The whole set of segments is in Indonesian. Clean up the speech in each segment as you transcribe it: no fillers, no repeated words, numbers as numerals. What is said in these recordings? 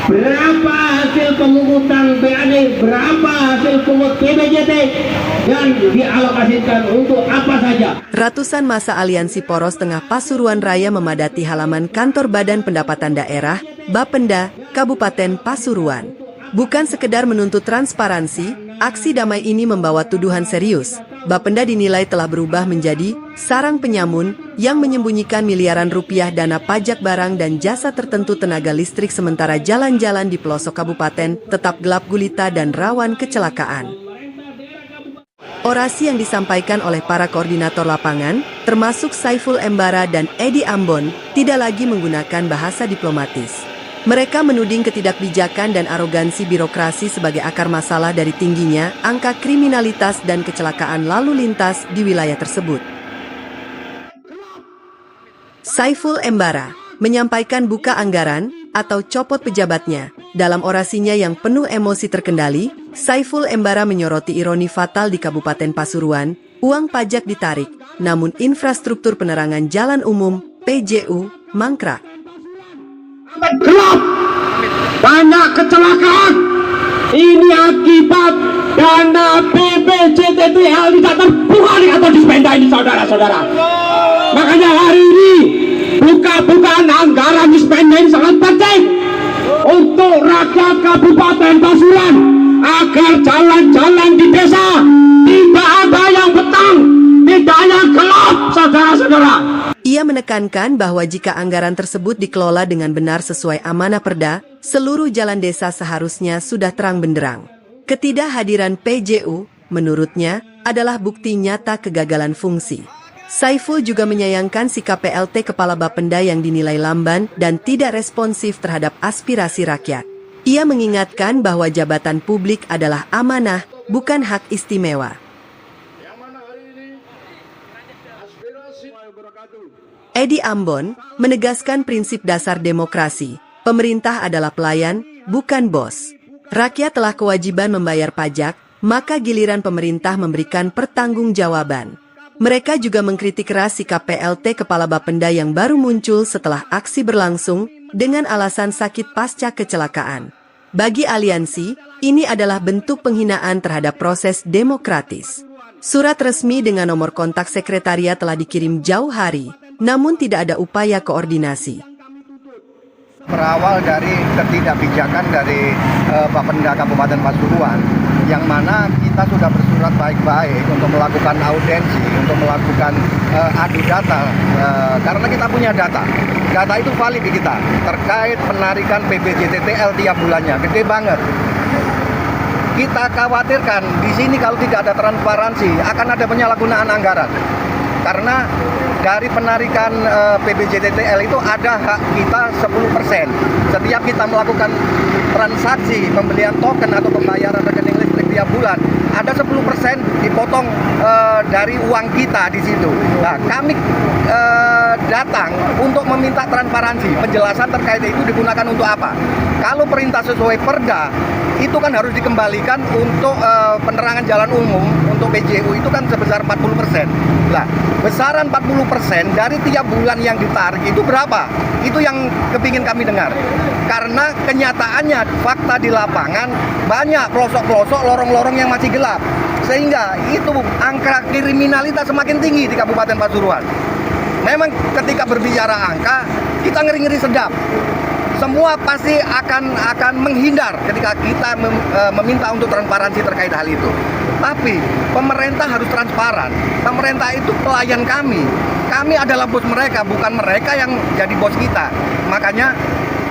Berapa hasil pemungutan PAD, berapa hasil pungut PBJT, dan dialokasikan untuk apa saja. Ratusan massa Aliansi Poros Tengah Pasuruan Raya memadati halaman kantor Badan Pendapatan Daerah, Bapenda, Kabupaten Pasuruan. Bukan sekedar menuntut transparansi, aksi damai ini membawa tuduhan serius. Bapenda dinilai telah berubah menjadi sarang penyamun yang menyembunyikan miliaran rupiah dana pajak barang dan jasa tertentu tenaga listrik, sementara jalan-jalan di pelosok kabupaten tetap gelap gulita dan rawan kecelakaan. Orasi yang disampaikan oleh para koordinator lapangan, termasuk Saiful Embara dan Edi Ambon, tidak lagi menggunakan bahasa diplomatis. Mereka menuding ketidakbijakan dan arogansi birokrasi sebagai akar masalah dari tingginya angka kriminalitas dan kecelakaan lalu lintas di wilayah tersebut. Saiful Embara menyampaikan buka anggaran atau copot pejabatnya. Dalam orasinya yang penuh emosi terkendali, Saiful Embara menyoroti ironi fatal di Kabupaten Pasuruan, uang pajak ditarik, namun infrastruktur penerangan jalan umum, PJU, mangkrak. Gelap, banyak kecelakaan. Ini akibat dana BPJTTL tidak terbuka atau dispenda ini, saudara-saudara. Makanya hari ini buka-bukaan anggaran dispenda ini sangat penting untuk rakyat Kabupaten Pasuruan, agar jalan-jalan di desa tidak ada yang petang, tidak ada yang gelap, saudara-saudara. Ia menekankan bahwa jika anggaran tersebut dikelola dengan benar sesuai amanah Perda, seluruh jalan desa seharusnya sudah terang benderang. Ketidakhadiran PJU, menurutnya, adalah bukti nyata kegagalan fungsi. Saiful juga menyayangkan sikap PLT Kepala Bapenda yang dinilai lamban dan tidak responsif terhadap aspirasi rakyat. Ia mengingatkan bahwa jabatan publik adalah amanah, bukan hak istimewa. Edi Ambon menegaskan prinsip dasar demokrasi. Pemerintah adalah pelayan, bukan bos. Rakyat telah kewajiban membayar pajak, maka giliran pemerintah memberikan pertanggungjawaban. Mereka juga mengkritik keras sikap PLT Kepala Bapenda yang baru muncul setelah aksi berlangsung dengan alasan sakit pasca kecelakaan. Bagi aliansi, ini adalah bentuk penghinaan terhadap proses demokratis. Surat resmi dengan nomor kontak sekretariat telah dikirim jauh hari, namun tidak ada upaya koordinasi. Berawal dari ketidakbijakan dari Bapenda Kabupaten Pasuruan, yang mana kita sudah bersurat baik-baik untuk melakukan audensi, untuk melakukan adu data, karena kita punya data. Data itu valid di kita, terkait penarikan PBJTTL tiap bulannya, gede banget. Kita khawatirkan di sini kalau tidak ada transparansi akan ada penyalahgunaan anggaran. Karena dari penarikan PBJTTL itu ada hak kita 10%. Setiap kita melakukan transaksi pembelian token atau pembayaran rekening listrik tiap bulan, ada 10% dipotong dari uang kita di situ. Nah, kami datang untuk meminta transparansi, penjelasan terkait itu digunakan untuk apa. Kalau perintah sesuai Perda, itu kan harus dikembalikan untuk penerangan jalan umum, untuk PJU itu kan sebesar 40%. Nah, besaran 40% dari tiap bulan yang ditarik itu berapa? Itu yang kepingin kami dengar. Karena kenyataannya, fakta di lapangan, banyak pelosok-pelosok, lorong-lorong yang masih gelap. Sehingga itu angka kriminalitas semakin tinggi di Kabupaten Pasuruan. Memang ketika berbicara angka, kita ngeri-ngeri sedap. Semua pasti akan menghindar ketika kita meminta untuk transparansi terkait hal itu. Tapi pemerintah harus transparan. Pemerintah itu pelayan kami. Kami adalah bos mereka, bukan mereka yang jadi bos kita. Makanya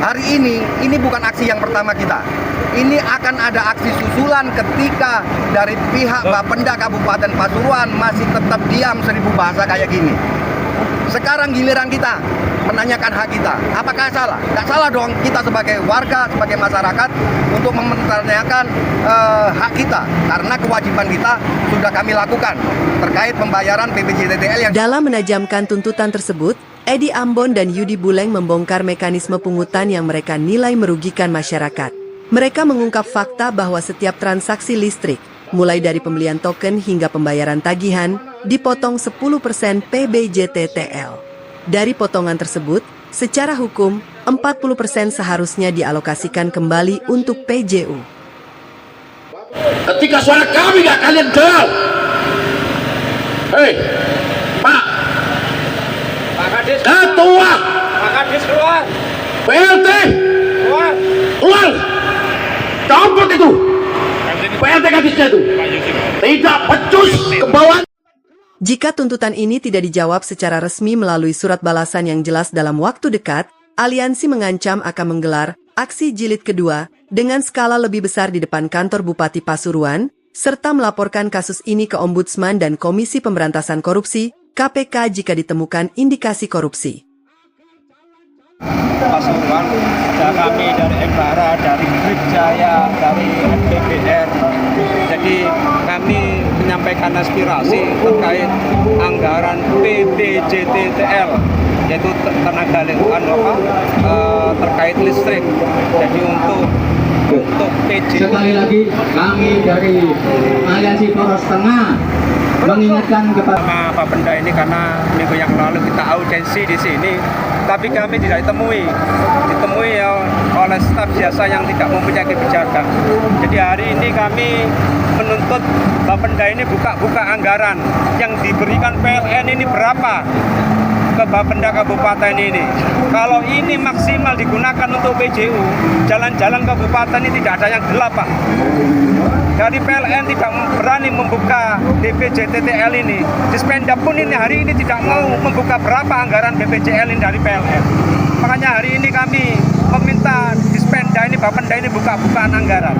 hari ini bukan aksi yang pertama kita. Ini akan ada aksi susulan ketika dari pihak Bapenda Kabupaten Pasuruan masih tetap diam 1000 bahasa kayak gini. Sekarang giliran kita menanyakan hak kita. Apakah salah? Nggak salah dong kita sebagai warga, sebagai masyarakat untuk mempertanyakan hak kita. Karena kewajiban kita sudah kami lakukan terkait pembayaran PBJTTL yang... Dalam menajamkan tuntutan tersebut, Edi Ambon dan Yudi Buleng membongkar mekanisme pungutan yang mereka nilai merugikan masyarakat. Mereka mengungkap fakta bahwa setiap transaksi listrik, mulai dari pembelian token hingga pembayaran tagihan, dipotong 10% PBJTTL. Dari potongan tersebut, Secara hukum, 40% seharusnya dialokasikan kembali untuk PJU. Ketika suara kami gak kalian jual. Hei, Pak Kadis, Ketua Pak Kadis keluar. PLT Keluar. keluar. Copot itu PLT Kadisnya itu. Tidak becus ke bawah. Jika tuntutan ini tidak dijawab secara resmi melalui surat balasan yang jelas dalam waktu dekat, aliansi mengancam akan menggelar aksi jilid kedua dengan skala lebih besar di depan kantor Bupati Pasuruan, serta melaporkan kasus ini ke Ombudsman dan Komisi Pemberantasan Korupsi, KPK jika ditemukan indikasi korupsi. Pasuruan, ada kami dari Embara, dari Brigjaya, dari FBBR. Jadi kami menyampaikan aspirasi terkait anggaran PBJTTL, yaitu tenaga lingkungan terkait listrik. Jadi untuk PJ. Sekali lagi kami dari Aliansi Poros Tengah mengingatkan kepada Pak Benda ini karena minggu yang lalu kita audiensi di sini, tapi kami tidak ditemui oleh staf jasa yang tidak mempunyai kebijakan. Jadi hari ini kami menuntut Pak Benda ini buka anggaran yang diberikan PLN ini berapa ke Bapenda Kabupaten ini. Kalau ini maksimal digunakan untuk PJU, jalan-jalan kabupaten ini tidak ada yang gelap, Pak. Dari PLN tidak berani membuka BPJTTL ini. Dispenda pun ini hari ini tidak mau membuka berapa anggaran BPJL ini dari PLN. Makanya hari ini kami meminta Dispenda ini, Bapenda ini buka-bukaan anggaran.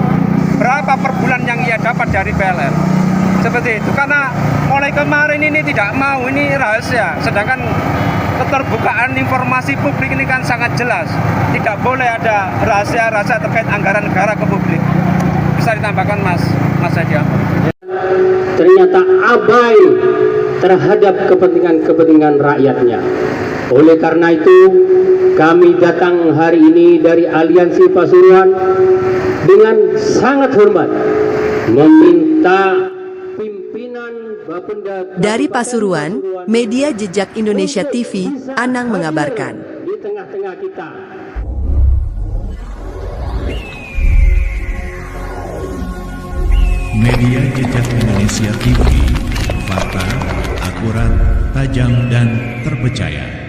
Berapa per bulan yang ia dapat dari PLN. Seperti itu. Karena mulai kemarin ini tidak mau, ini rahasia. Sedangkan keterbukaan informasi publik ini kan sangat jelas. Tidak boleh ada rahasia-rahasia terkait anggaran negara ke publik. Bisa ditambahkan Mas Haji. Ternyata abai terhadap kepentingan rakyatnya. Oleh karena itu, kami datang hari ini dari Aliansi Pasuruan dengan sangat hormat meminta pimpinan Bapenda. Dari Pasuruan, media Jejak Indonesia TV, Anang mengabarkan. Di tengah-tengah kita. Media Jejak Indonesia TV, fakta, akurat, tajam, dan terpercaya.